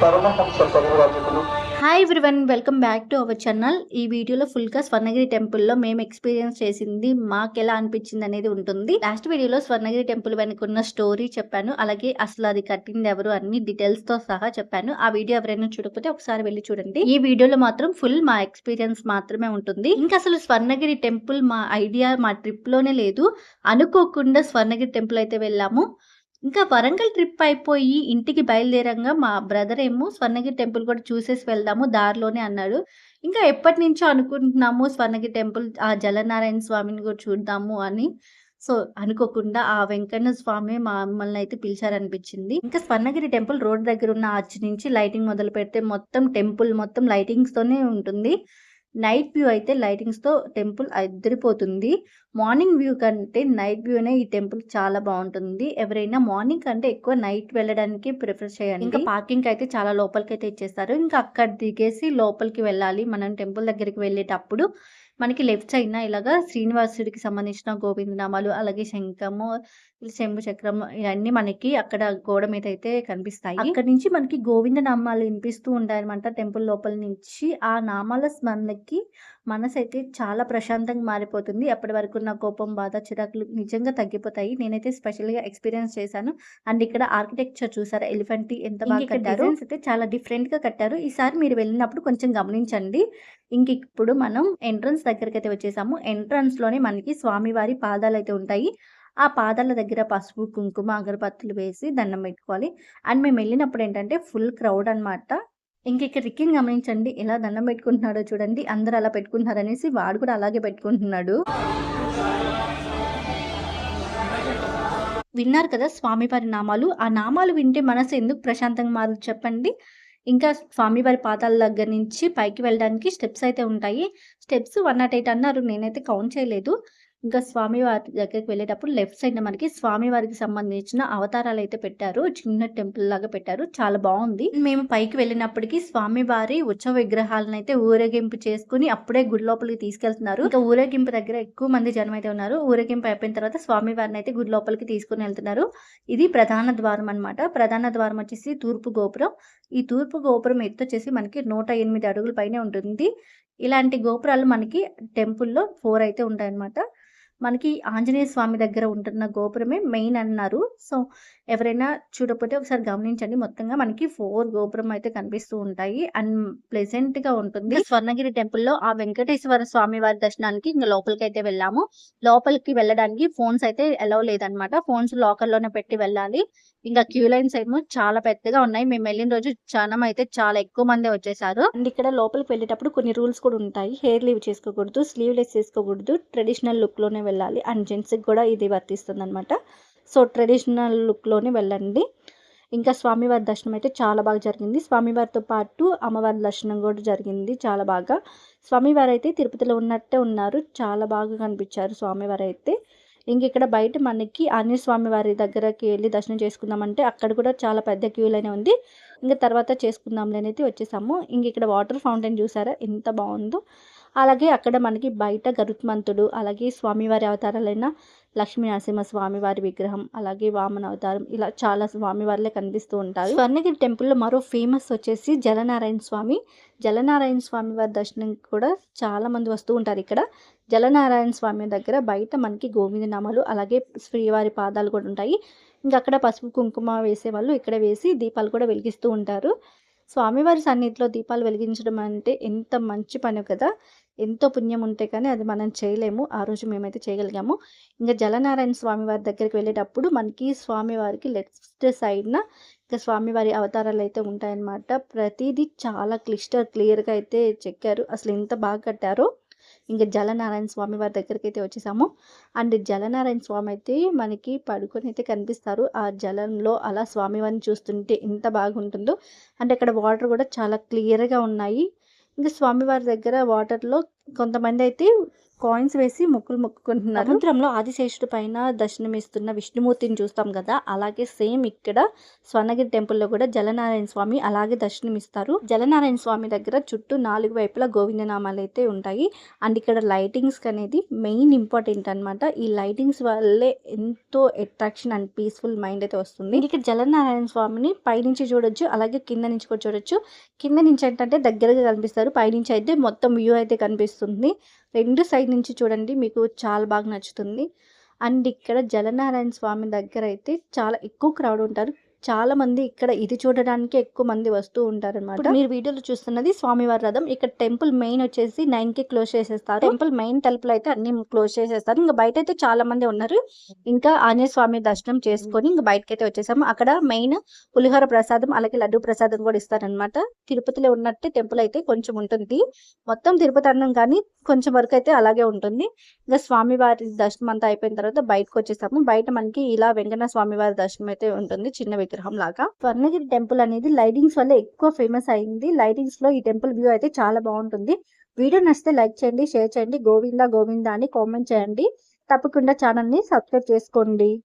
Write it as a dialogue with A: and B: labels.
A: పరమహంస పరివ్రాజకులు.
B: Hi everyone, welcome back to our channel. ఈ వీడియోలో ఫుల్గా స్వర్ణగిరి టెంపుల్లో మేము ఎక్స్పీరియన్స్ చేసింది, మాకు ఎలా అనిపించింది అనేది ఉంటుంది. లాస్ట్ వీడియోలో స్వర్ణగిరి టెంపుల్ వెనుకున్న స్టోరీ చెప్పాను, అలాగే అసలు అది కట్టింది ఎవరు అన్ని డీటెయిల్స్ తో సహా చెప్పాను. ఆ వీడియో ఎవరైనా చూడకపోతే ఒకసారి వెళ్ళి చూడండి. ఈ వీడియోలో మాత్రం ఫుల్ మా ఎక్స్పీరియన్స్ మాత్రమే ఉంటుంది. ఇంకా అసలు స్వర్ణగిరి టెంపుల్ మా ఐడియా మా ట్రిప్ లోనే లేదు. అనుకోకుండా స్వర్ణగిరి టెంపుల్ అయితే వెళ్ళాము. ఇంకా వరంగల్ ట్రిప్ అయిపోయి ఇంటికి బయలుదేరంగా మా బ్రదర్ ఏమో స్వర్ణగిరి టెంపుల్ కూడా చూసేసి వెళ్దాము దారిలోనే అన్నాడు. ఇంకా ఎప్పటి నుంచో అనుకుంటున్నాము స్వర్ణగిరి టెంపుల్, ఆ జలనారాయణ స్వామిని కూడా చూద్దాము అని. సో అనుకోకుండా ఆ వెంకన్న స్వామి మమ్మల్ని అయితే పిలిచారనిపించింది. ఇంకా స్వర్ణగిరి టెంపుల్ రోడ్ దగ్గర ఉన్న ఆర్చ్ నుంచి లైటింగ్ మొదలు పెడితే మొత్తం టెంపుల్ మొత్తం లైటింగ్స్ తోనే ఉంటుంది. నైట్ వ్యూ అయితే లైటింగ్స్ తో టెంపుల్ అదిరిపోతుంది. మార్నింగ్ వ్యూ కంటే నైట్ వ్యూనే ఈ టెంపుల్ చాలా బాగుంటుంది. ఎవరైనా మార్నింగ్ కంటే ఎక్కువ నైట్ వెళ్ళడానికి ప్రిఫర్ చేయండి. ఇంకా పార్కింగ్ అయితే చాలా లోపలికి అయితే ఇచ్చేస్తారు. ఇంకా అక్కడ దిగేసి లోపలికి వెళ్ళాలి. మనం టెంపుల్ దగ్గరికి వెళ్ళేటప్పుడు మనకి లెఫ్ట్ సైడ్ ఇలాగా శ్రీనివాసుడికి సంబంధించిన గోవిందనామాలు, అలాగే శంఖము, శంభు చక్రం ఇవన్నీ మనకి అక్కడ గోడ మీద అయితే కనిపిస్తాయి. అక్కడ నుంచి మనకి గోవింద నామాలు వినిపిస్తూ ఉంటాయన్నమాట. టెంపుల్ లోపల నుంచి ఆ నామాల స్మరణకి మనసు అయితే చాలా ప్రశాంతంగా మారిపోతుంది. అప్పటి వరకు ఉన్న కోపం, బాధ, చిరాకులు నిజంగా తగ్గిపోతాయి. నేనైతే స్పెషల్ గా ఎక్స్పీరియన్స్ చేశాను. అండ్ ఇక్కడ ఆర్కిటెక్చర్ చూసారా, ఎలిఫెంట్ ఎంత బాగా కట్టారు. అయితే చాలా డిఫరెంట్ గా కట్టారు. ఈసారి మీరు వెళ్ళినప్పుడు కొంచెం గమనించండి. ఇంక ఇప్పుడు మనం ఎంట్రన్స్ దగ్గరికి అయితే వచ్చేసాము. ఎంట్రన్స్ లోనే మనకి స్వామివారి పాదాలు అయితే ఉంటాయి. ఆ పాదాల దగ్గర పసుపు, కుంకుమ, అగరబత్తులు వేసి దండం పెట్టుకోవాలి. అండ్ మేము వెళ్ళినప్పుడు ఏంటంటే ఫుల్ క్రౌడ్ అనమాట. ఇంక ఇక్కడ రిక్కిని గమనించండి, ఎలా దండం పెట్టుకుంటున్నాడో చూడండి. అందరూ అలా పెట్టుకుంటున్నారు అనేసి వాడు కూడా అలాగే పెట్టుకుంటున్నాడు. విన్నారు కదా స్వామివారి నామాలు. ఆ నామాలు వింటే మనసు ఎందుకు ప్రశాంతంగా మారదు చెప్పండి. ఇంకా స్వామివారి పాదాల దగ్గర నుంచి పైకి వెళ్ళడానికి స్టెప్స్ అయితే ఉంటాయి. స్టెప్స్ 108 అన్నారు. నేనైతే కౌంట్ చేయలేదు. ఇంకా స్వామివారి దగ్గరికి వెళ్ళేటప్పుడు లెఫ్ట్ సైడ్ మనకి స్వామివారికి సంబంధించిన అవతారాలు అయితే పెట్టారు. చిన్న టెంపుల్ లాగా పెట్టారు. చాలా బాగుంది. మేము పైకి వెళ్ళినప్పటికీ స్వామివారి ఉత్సవ విగ్రహాలను అయితే ఊరేగింపు చేసుకుని అప్పుడే గుడి లోపలికి తీసుకెళ్తున్నారు. ఇంకా ఊరేగింపు దగ్గర ఎక్కువ మంది జనం అయితే ఉన్నారు. ఊరేగింపు అయిపోయిన తర్వాత స్వామివారిని అయితే గుడి లోపలికి తీసుకుని వెళ్తున్నారు. ఇది ప్రధాన ద్వారం అన్నమాట. ప్రధాన ద్వారం వచ్చేసి తూర్పు గోపురం. ఈ తూర్పు గోపురం ఎత్తు వచ్చేసి మనకి 108 అడుగుల పైనే ఉంటుంది. ఇలాంటి గోపురాలు మనకి టెంపుల్లో 4 అయితే ఉంటాయన్నమాట. మనకి ఆంజనేయ స్వామి దగ్గర ఉంటున్న గోపురమే మెయిన్ అన్నారు. సో ఎవరైనా చూడకపోతే ఒకసారి గమనించండి. మొత్తంగా మనకి 4 గోపురం అయితే కనిపిస్తూ ఉంటాయి. అండ్ ప్లెజెంట్ గా ఉంటుంది. స్వర్ణగిరి టెంపుల్లో ఆ వెంకటేశ్వర స్వామి వారి దర్శనానికి ఇంకా లోపలికి అయితే వెళ్ళాము. లోపలికి వెళ్ళడానికి ఫోన్స్ అయితే అలౌ లేదనమాట. ఫోన్స్ లాకర్ లోనే పెట్టి వెళ్ళాలి. ఇంకా క్యూ లైన్స్ ఏమో చాలా పెద్దగా ఉన్నాయి. మేము వెళ్ళిన రోజు జనం అయితే చాలా ఎక్కువ మంది వచ్చేసారు. అండ్ ఇక్కడ లోపలికి వెళ్ళేటప్పుడు కొన్ని రూల్స్ కూడా ఉంటాయి. హెయిర్ లీవ్ చేసుకోకూడదు, స్లీవ్లెస్ చేసుకోకూడదు, ట్రెడిషనల్ లుక్ లోనే వెళ్ళాలి. అండ్ జెంట్స్ కి కూడా ఇది వర్తిస్తుంది అనమాట. సో ట్రెడిషనల్ లుక్ లోనే వెళ్ళండి. ఇంకా స్వామివారి దర్శనం అయితే చాలా బాగా జరిగింది. స్వామివారితో పాటు అమ్మవారి దర్శనం కూడా జరిగింది చాలా బాగా. స్వామివారు అయితే తిరుపతిలో ఉన్నట్టే ఉన్నారు. చాలా బాగా కనిపించారు స్వామివారు అయితే. ఇంక ఇక్కడ బయట మనకి ఆంజనేయ స్వామి వారి దగ్గరకి వెళ్ళి దర్శనం చేసుకుందామంటే అక్కడ కూడా చాలా పెద్ద క్యూ లైన్ ఉంది. ఇంకా తర్వాత చేసుకుందాంలే అనేది వచ్చేసాము. ఇంక ఇక్కడ వాటర్ ఫౌంటైన్ చూసారా ఎంత బాగుందో. అలాగే అక్కడ మనకి బయట గరుత్మంతుడు, అలాగే స్వామివారి అవతారాలైన లక్ష్మీ నరసింహ స్వామివారి విగ్రహం, అలాగే వామన అవతారం, ఇలా చాలా స్వామివారిలే కనిపిస్తూ ఉంటారు. స్వర్ణగిరి టెంపుల్లో మరో ఫేమస్ వచ్చేసి జలనారాయణ స్వామి. జలనారాయణ స్వామి వారి దర్శనం కూడా చాలా మంది వస్తూ ఉంటారు ఇక్కడ. జలనారాయణ స్వామి దగ్గర బయట మనకి గోవిందనామాలు, అలాగే శ్రీవారి పాదాలు కూడా ఉంటాయి. ఇంకా అక్కడ పసుపు కుంకుమ వేసేవాళ్ళు ఇక్కడ వేసి దీపాలు కూడా వెలిగిస్తూ ఉంటారు. స్వామివారి సన్నిధిలో దీపాలు వెలిగించడం అంటే ఎంత మంచి పని కదా. ఎంతో పుణ్యం ఉంటే కానీ అది మనం చేయలేము. ఆ రోజు మేమైతే చేయగలిగాము. ఇంకా జలనారాయణ స్వామి వారి దగ్గరికి వెళ్ళేటప్పుడు మనకి స్వామివారికి లెఫ్ట్ సైడ్న ఇంకా స్వామివారి అవతారాలు అయితే ఉంటాయన్నమాట. ప్రతిదీ చాలా క్లియర్గా అయితే చెక్కారు. అసలు ఎంత బాగా కట్టారో. ఇంకా జలనారాయణ స్వామి వారి దగ్గరికి అయితే వచ్చేసాము. అండ్ జలనారాయణ స్వామి అయితే మనకి పడుకొని అయితే కనిపిస్తారు. ఆ జలంలో అలా స్వామివారిని చూస్తుంటే ఎంత బాగుంటుందో. అంటే అక్కడ వాటర్ కూడా చాలా క్లియర్గా ఉన్నాయి. ఇంకా స్వామివారి దగ్గర వాటర్లో కొంతమంది అయితే కాయిన్స్ వేసి మొక్కులు మొక్కుకుంటున్నారు. సముద్రంలో ఆదిశేషుడి పైన దర్శనమిస్తున్న విష్ణుమూర్తిని చూస్తాం కదా, అలాగే సేమ్ ఇక్కడ స్వర్ణగిరి టెంపుల్లో కూడా జలనారాయణ స్వామి అలాగే దర్శనమిస్తారు. జలనారాయణ స్వామి దగ్గర చుట్టూ 4 వైపులా గోవిందనామాలు అయితే ఉంటాయి. అండ్ ఇక్కడ లైటింగ్స్ అనేది మెయిన్ ఇంపార్టెంట్ అనమాట. ఈ లైటింగ్స్ వల్లే ఎంతో అట్రాక్షన్ అండ్ పీస్ఫుల్ మైండ్ అయితే వస్తుంది. ఇక్కడ జలనారాయణ స్వామిని పైనుంచి చూడొచ్చు, అలాగే కింద నుంచి కూడా చూడొచ్చు. కింద నుంచి ఏంటంటే దగ్గరగా కనిపిస్తారు, పైనుంచి అయితే మొత్తం వ్యూ అయితే కనిపిస్తుంది. 2 సైడ్ నుంచి చూడండి, మీకు చాలా బాగా నచ్చుతుంది. అండ్ ఇక్కడ జలనారాయణ స్వామి దగ్గర అయితే చాలా ఎక్కువ క్రౌడ్ ఉంటారు. చాలా మంది ఇక్కడ ఇది చూడడానికి ఎక్కువ మంది వస్తూ ఉంటారనమాట. మీరు వీడియోలో చూస్తున్నది స్వామివారి రథం. ఇక్కడ టెంపుల్ మెయిన్ వచ్చేసి 9కి క్లోజ్ చేసేస్తారు. టెంపుల్ మెయిన్ తలుపులు అయితే అన్ని క్లోజ్ చేసేస్తారు. ఇంకా బయట అయితే చాలా మంది ఉన్నారు. ఇంకా ఆంజనేయ స్వామి దర్శనం చేసుకొని ఇంకా బయటకైతే వచ్చేసాము. అక్కడ మెయిన్ పులిహోర ప్రసాదం అలాగే లడ్డు ప్రసాదం కూడా ఇస్తారనమాట. తిరుపతిలో ఉన్నట్టే టెంపుల్ అయితే కొంచెం ఉంటుంది. మొత్తం తిరుపతి అన్నం కానీ కొంచెం వరకు అయితే అలాగే ఉంటుంది. ఇంకా స్వామివారి దర్శనం అంతా అయిపోయిన తర్వాత బయటకు వచ్చేసాము. బయట మనకి ఇలా వెంకన్న స్వామివారి దర్శనం అయితే ఉంటుంది, చిన్న విగ్రహం లాగా. స్వర్ణగిరి టెంపుల్ అనేది లైటింగ్స్ వల్ల ఎక్కువ ఫేమస్ అయింది. లైటింగ్స్ లో ఈ టెంపుల్ వ్యూ అయితే చాలా బాగుంటుంది. వీడియో నచ్చితే లైక్ చేయండి, షేర్ చేయండి, గోవిందా గోవిందా అని కామెంట్ చేయండి. తప్పకుండా ఛానల్ ని సబ్స్క్రైబ్ చేసుకోండి.